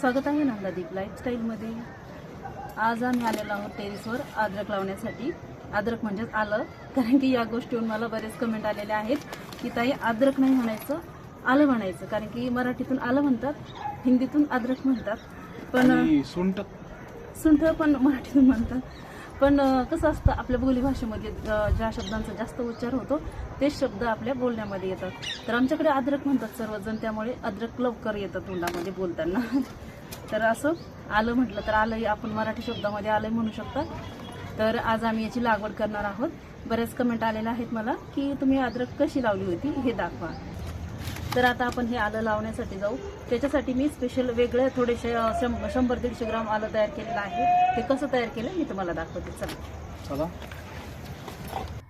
स्वागत आहे नंदादीप लाईफस्टाईलमध्ये। आज आम्ही आलेलो आहोत टेरेसवर अद्रक लावण्यासाठी। अद्रक म्हणजेच आलं, कारण की या गोष्टीवरून मला बरेच कमेंट आलेले आहेत की ताई अद्रक नाही म्हणायचं, आलं म्हणायचं, कारण की मराठीतून आलं म्हणतात, हिंदीतून अद्रक म्हणतात, पण सुंठ पण मराठीतून म्हणतात। पण कसं असतं, आपल्या बोलीभाषेमध्ये ज्या शब्दांचा जास्त उच्चार होतो तेच शब्द आपल्या बोलण्यामध्ये येतात। तर आमच्याकडे अद्रक म्हणतात सर्वजण, त्यामुळे अद्रक लवकर येतं तोंडामध्ये बोलताना। तर असं आलं म्हटलं तर आलंही आपण मराठी शब्दामध्ये आलंही म्हणू शकतात। तर आज आम्ही याची लागवड करणार आहोत। बरेच कमेंट आलेले आहेत मला की तुम्ही अद्रक कशी लावली होती हे दाखवा। तर आता आपण हे आलं लावण्यासाठी जाऊ। त्याच्यासाठी मी स्पेशल वेगळे थोडेसे 100-150 ग्राम आलं तयार केलेलं आहे। ते कसं तयार केलं मी तुम्हाला दाखवते, चला।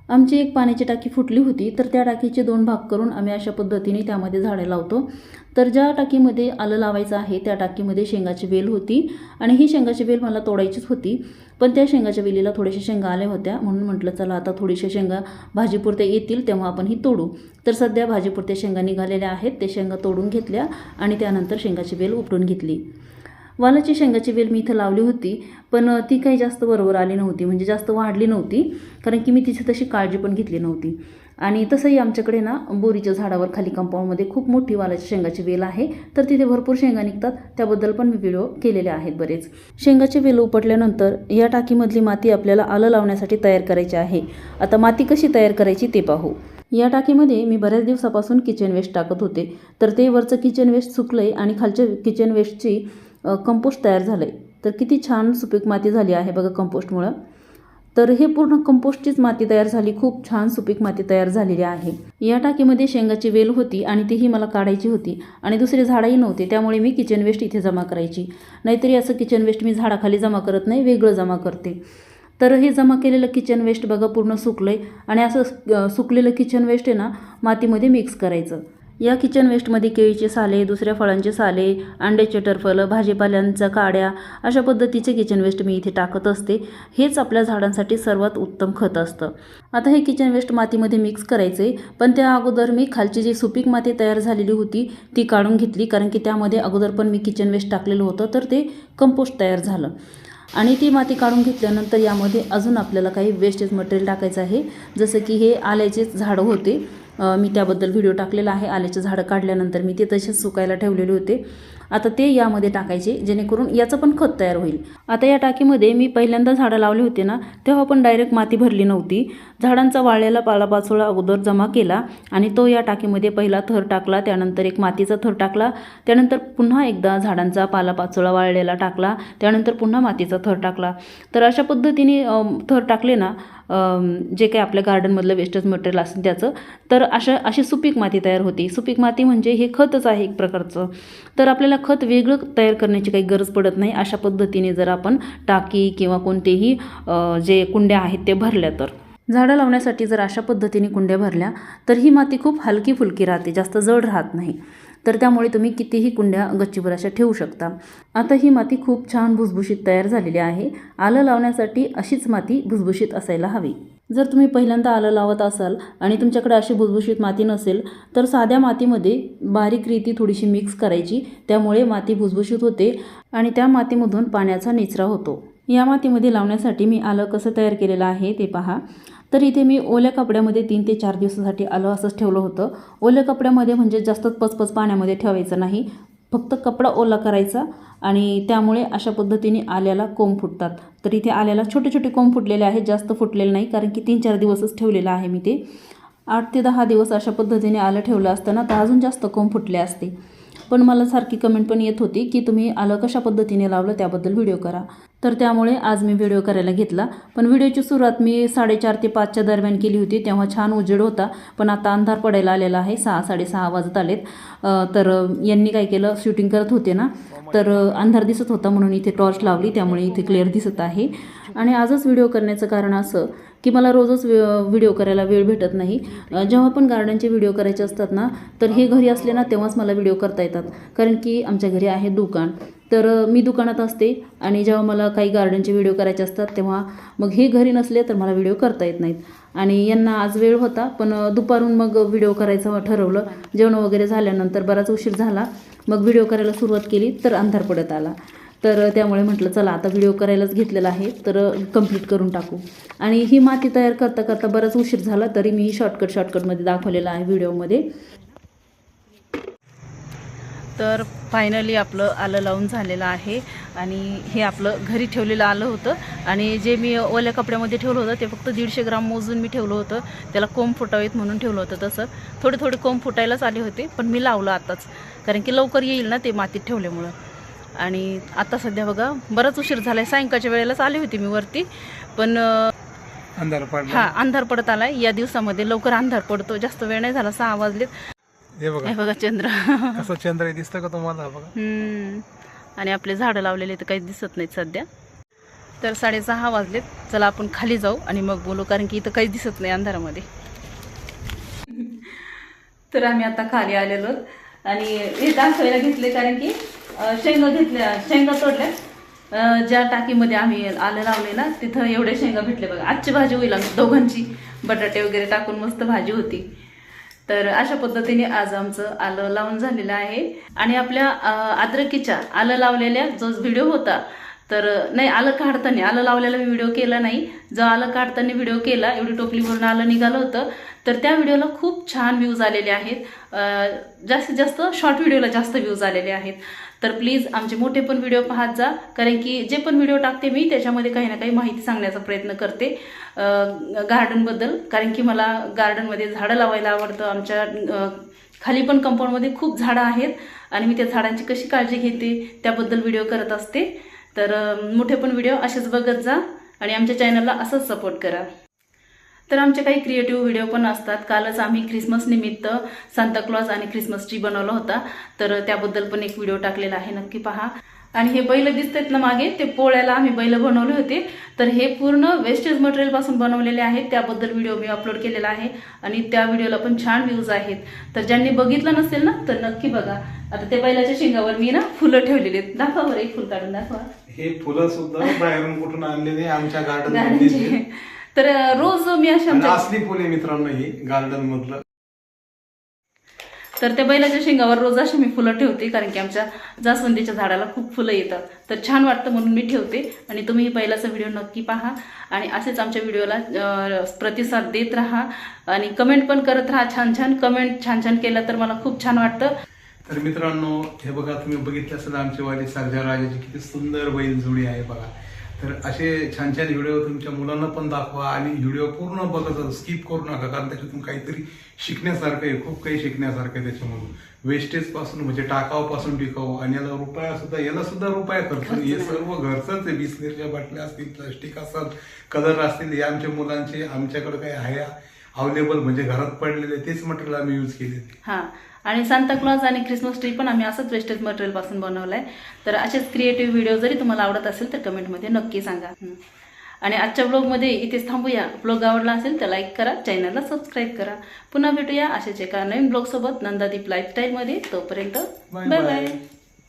आमची एक पाण्याची टाकी फुटली होती, तर त्या टाकीचे 2 भाग करून आम्ही अशा पद्धतीने त्यामध्ये झाडे लावतो। तर ज्या टाकीमध्ये आलं लावायचं आहे त्या टाकीमध्ये शेंगाची वेल होती आणि ही शेंगाची वेल मला तोडायचीच होती, पण त्या शेंगाच्या वेलीला थोड्याशा शेंगा आल्या होत्या, म्हणून म्हटलं चला आता थोडीशा शेंगा भाजीपुरत्या येतील तेव्हा आपण ही तोडू। तर सध्या भाजीपुरत्या शेंगा निघालेल्या आहेत, ते शेंगा तोडून घेतल्या आणि त्यानंतर शेंगाची वेल उपटून घेतली। वालाची शेंगाची वेल मी इथं लावली होती, पण ती काही जास्त बरोबर आली नव्हती, म्हणजे जास्त वाढली नव्हती, कारण की मी तिची तशी काळजी पण घेतली नव्हती। आणि तसंही आमच्याकडे ना बोरीच्या झाडावर खाली कंपाऊंडमध्ये खूप मोठी वालाची शेंगाची वेल आहे, तर तिथे भरपूर शेंगा निघतात, त्याबद्दल पण मी व्हिडिओ केलेले आहेत बरेच। शेंगाची वेल उपटल्यानंतर या टाकीमधली माती आपल्याला आलं लावण्यासाठी तयार करायची आहे। आता माती कशी तयार करायची ते पाहू। या टाकीमध्ये मी बऱ्याच दिवसापासून किचन वेस्ट टाकत होते, तर ते वरचं किचन वेस्ट सुकलंय आणि खालच्या किचन वेस्टची कंपोस्ट तयार झालंय। तर किती छान सुपीक माती झाली आहे बघा कंपोस्टमुळं। तर हे पूर्ण कंपोस्टचीच माती तयार झाली, खूप छान सुपीक माती तयार झालेली आहे। या टाकीमध्ये शेंगाची वेल होती आणि तीही मला काढायची होती आणि दुसरे झाडही नव्हते, त्यामुळे मी किचन वेस्ट इथे जमा करायची। नाहीतरी असं किचन वेस्ट मी झाडाखाली जमा करत नाही, वेगळं जमा करते। तर हे जमा केलेलं किचन वेस्ट बघा पूर्ण सुकलंय आणि असं सुकलेलं किचन वेस्ट आहे ना मातीमध्ये मिक्स करायचं। या किचन वेस्टमध्ये केळीचे साले, दुसऱ्या फळांचे साले, अंड्याचे टरफलं, भाजीपाल्यांच्या काड्या, अशा पद्धतीचे किचन वेस्ट मी इथे टाकत असते। हेच आपल्या झाडांसाठी सर्वात उत्तम खत असतं। आता हे किचन वेस्ट मातीमध्ये मिक्स करायचे, पण त्या अगोदर मी खालची जी सुपीक माती तयार झालेली होती ती काढून घेतली, कारण की त्यामध्ये अगोदर पण मी किचन वेस्ट टाकलेलं होतं, तर ते कंपोस्ट तयार झालं। आणि ती माती काढून घेतल्यानंतर यामध्ये अजून आपल्याला काही वेस्टेज मटेरियल टाकायचं आहे, जसं की हे आल्याचेच झाडं होते, मी त्याबद्दल व्हिडिओ टाकलेला आहे। आल्याचे झाडं काढल्यानंतर मी ते तसेच सुकायला ठेवलेले होते, आता ते यामध्ये टाकायचे, जेणेकरून याचं पण खत तयार होईल। आता या टाकीमध्ये मी पहिल्यांदा झाडं लावले होते ना, तेव्हा पण डायरेक्ट माती भरली नव्हती। झाडांचा वाळलेला पालापाचोळा अगोदर जमा केला आणि तो या टाकीमध्ये पहिला थर टाकला, त्यानंतर एक मातीचा थर टाकला, त्यानंतर पुन्हा एकदा झाडांचा पालापाचोळा वाळलेला टाकला, त्यानंतर पुन्हा मातीचा थर टाकला। तर अशा पद्धतीने थर टाकले ना, जे काही आपल्या गार्डनमधलं वेस्टेज मटेरियल असेल त्याचं, तर अशी सुपीक माती तयार होती। सुपीक माती म्हणजे हे खतच आहे एक प्रकारचं। तर आपल्याला खत वेगळं तयार करण्याची काही गरज पडत नाही, अशा पद्धतीने जर आपण टाकी किंवा कोणतेही जे कुंड्या आहेत ते भरल्या तर। झाडं लावण्यासाठी जर अशा पद्धतीने कुंड्या भरल्या तर ही माती खूप हलकी फुलकी राहते, जास्त जड राहत नाही। तर त्यामुळे तुम्ही कितीही कुंड्या गच्चीवर अशा ठेवू शकता। आता ही माती खूप छान भुसभुशीत तयार झालेली आहे। आलं लावण्यासाठी अशीच माती भुसभुशीत असायला हवी। जर तुम्ही पहिल्यांदा आलं लावत असाल आणि तुमच्याकडे अशी भुसभुशीत माती नसेल, तर साध्या मातीमध्ये बारीक रेती थोडीशी मिक्स करायची, त्यामुळे माती भुसभुशीत होते आणि त्या मातीमधून पाण्याचा निचरा होतो। या मातीमध्ये लावण्यासाठी मी आलं कसं तयार केलेलं आहे ते पहा। तर इथे मी ओल्या कपड्यामध्ये 3 ते 4 दिवसासाठी आलं असंच ठेवलं होतं। ओल्या कपड्यामध्ये म्हणजे जास्त पचपच पाण्यामध्ये ठेवायचं नाही, फक्त कपडा ओला करायचा आणि त्यामुळे अशा पद्धतीने आल्याला कोंब फुटतात। तर इथे आल्याला छोटे छोटे कोंब फुटलेले आहेत, जास्त फुटलेले नाही, कारण की 3-4 दिवसच ठेवलेलं आहे मी ते। 8 ते 10 दिवस अशा पद्धतीने आलं ठेवलं असतं ना, तर अजून जास्त कोंब फुटले असते। पण मला सारखी कमेंट पण येत होती की तुम्ही आलं कशा पद्धतीने लावलं त्याबद्दल व्हिडिओ करा, तर त्यामुळे आज मी व्हिडिओ करायला घेतला। पण व्हिडिओची सुरुवात मी 4:30 ते 5च्या दरम्यान केली होती, तेव्हा छान उजेड होता, पण आता अंधार पडायला आलेला आहे, 6-6:30 वाजत आलेत। तर यांनी काय केलं, शूटिंग करत होते ना, तर अंधार दिसत होता म्हणून इथे टॉर्च लावली, त्यामुळे इथे क्लिअर दिसत आहे। आणि आजच व्हिडिओ करण्याचं कारण असं की मला रोजच व्हिडिओ करायला वेळ भेटत नाही। जेव्हा पण गार्डनचे व्हिडिओ करायचे असतात ना, तर हे घरी असले ना तेव्हाच मला व्हिडिओ करता येतात, कारण की आमच्या घरी आहे दुकान, तर मी दुकानात असते आणि जेव्हा मला काही गार्डनचे व्हिडिओ करायचे असतात तेव्हा मग हे घरी नसले तर मला व्हिडिओ करता येत नाहीत। आणि यांना आज वेळ होता, पण दुपारून मग व्हिडिओ करायचं ठरवलं। जेवण वगैरे झाल्यानंतर बराच उशीर झाला, मग व्हिडिओ करायला सुरुवात केली तर अंधार पडत आला. तर त्यामुळे म्हटलं चला आता व्हिडिओ करायलाच घेतलेला आहे तर कंप्लीट करून टाकू. आणि ही माती तयार करता करता बराच उशीर झाला, तरी मी शॉर्टकटमध्ये दाखवलेला आहे व्हिडिओमध्ये. तर फायनली आपलं आलं लावून झालेलं आहे. आणि हे आपलं घरी ठेवलेलं आलं होतं आणि जे मी ओल्या कपड्यामध्ये ठेवलं होतं ते फक्त 150 ग्राम मोजून मी ठेवलं होतं. त्याला कोंब फुटावेत म्हणून ठेवलं होतं. तसं थोडे कोंब फुटायलाच आले होते, पण मी लावलं आताच, कारण की लवकर येईल ना ते मातीत ठेवल्यामुळं. आणि आता सध्या बघा बराच उशीर झाला आहे. सायंकाळच्या वेळेलाच आले होते मी वरती, पण अंधार पडला. अंधार पडत आलाय. या दिवसामध्ये लवकर अंधार पडतो, जास्त वेळ नाही झाला, 6 वाजलेत. हे बघा चंद्र कसं चंद्र दिसतं का तुम्हाला बघा. आणि आपले झाडं लावलेले तर काही दिसत नाहीत सध्या. तर 6:30 वाजलेत. चला आपण खाली जाऊ आणि मग बोलू, कारण की इथं काहीच दिसत नाही अंधारामध्ये. तर आम्ही आता खाली आलेलो आणि हे दाखवायला घेतले, कारण की शेंगा तोडल्या. ज्या टाकीमध्ये आम्ही आलं लावले ना तिथं एवढे शेंगा भेटले बघा. आजची भाजी होईल आमची दोघांची, बटाटे वगैरे टाकून मस्त भाजी होती. तर अशा पद्धतीने आज आमचं आलं लावून झालेलं आहे. आणि आपल्या अद्रकीच्या आलं लावलेल्या जो व्हिडिओ होता, तर नाही, आलं काढताना आलं लावलेला मी व्हिडिओ केला नाही. जो आलं काढताना व्हिडिओ केला, एवढी टोपलीवरून आलं निघालं होतं, तर त्या व्हिडिओला खूप छान व्ह्यूज आलेले आहेत. जास्तीत जास्त शॉर्ट व्हिडिओला जास्त व्ह्यूज आलेले आहेत. तर प्लीज आमचे मोठे पण व्हिडिओ पाहत जा, कारण की जे पण व्हिडिओ टाकते मी त्याच्यामध्ये काही ना काही माहिती सांगण्याचा प्रयत्न करते गार्डनबद्दल, कारण की मला गार्डनमध्ये झाडं लावायला आवडतं. आमच्या खाली पण कंपाऊंडमध्ये खूप झाडं आहेत आणि मी त्या झाडांची कशी काळजी घेते त्याबद्दल व्हिडिओ करत असते. तर मोठे पण व्हिडिओ असेच बघत जा आणि आमच्या चॅनलला असंच सपोर्ट करा. तर आमचे काही क्रिएटिव्ह व्हिडिओ पण असतात. कालच आम्ही ख्रिसमस निमित्त सांताक्लॉज आणि ख्रिसमस ट्री बनवला होता, तर त्याबद्दल पण एक व्हिडिओ टाकलेला आहे, नक्की पहा. आणि हे बैल दिसतात ना मागे, ते पोळ्याला आम्ही बैल बनवले होते, तर हे पूर्ण वेस्टेज मटेरियल पासून बनवलेले आहेत. त्याबद्दल व्हिडिओ मी अपलोड केलेला आहे आणि त्या व्हिडिओला पण छान व्ह्यूज आहेत. तर ज्यांनी बघितलं नसेल ना तर नक्की बघा. आता ते बैलाच्या शिंगावर मी ना फुलं ठेवलेली आहेत. दाखवा बरं, एक फुल काढून दाखवा. हे फुलं सुद्धा बाहेरून कुठून आणलेले आमच्या गार्डन. तर रोज मी अशा असली फुले मित्रांनो ही गार्डन मधलं. तर त्या बैलाच्या शेंगावर रोज अशी मी फुलं ठेवते, कारण की आमच्या जास्वंदीच्या झाडाला खूप फुलं येतात, तर छान वाटतं म्हणून मी ठेवते. आणि तुम्ही बैलाचा व्हिडिओ नक्की पहा आणि असेच आमच्या व्हिडिओला प्रतिसाद देत राहा आणि कमेंट पण करत राहा. छान छान केलं तर मला खूप छान वाटतं. तर मित्रांनो हे बघा, तुम्ही बघितलं असेल आमची वाली सर्जा राजाची किती सुंदर बैल जोडी आहे बघा. तर असे छान व्हिडिओ तुमच्या मुलांना पण दाखवा आणि व्हिडिओ पूर्ण बघत स्किप करू नका, कारण त्याच्यातून काहीतरी शिकण्यासारखं आहे, खूप काही शिकण्यासारखं आहे त्याच्यामधून. वेस्टेज पासून म्हणजे टाकावापासून टिकाऊ, आणि याला सुद्धा रुपया खर्च. हे सर्व घरचंच आहे. बिस्लेरीच्या बाटल्या असतील, प्लास्टिक असेल, कलर असतील, हे आमच्या मुलांचे आमच्याकडे काही आहे अवेलेबल, म्हणजे घरात पडलेले तेच मटेरियल आम्ही यूज केले. हा, आणि सांताक्लॉज आणि ख्रिसमस ट्री पण आम्ही असंच वेस्टेज मटेरियल पासून बनवलंय. तर असेच क्रिएटिव्ह व्हिडिओ जरी तुम्हाला आवडत असेल तर कमेंटमध्ये नक्की सांगा. आणि आजच्या ब्लॉगमध्ये इथेच थांबूया. ब्लॉग आवडला असेल तर लाईक करा, चॅनलला सबस्क्राईब करा. पुन्हा भेटूया अशाच एका नवीन ब्लॉगसोबत नंदादीप लाईफस्टाईलमध्ये. तोपर्यंत बाय बाय.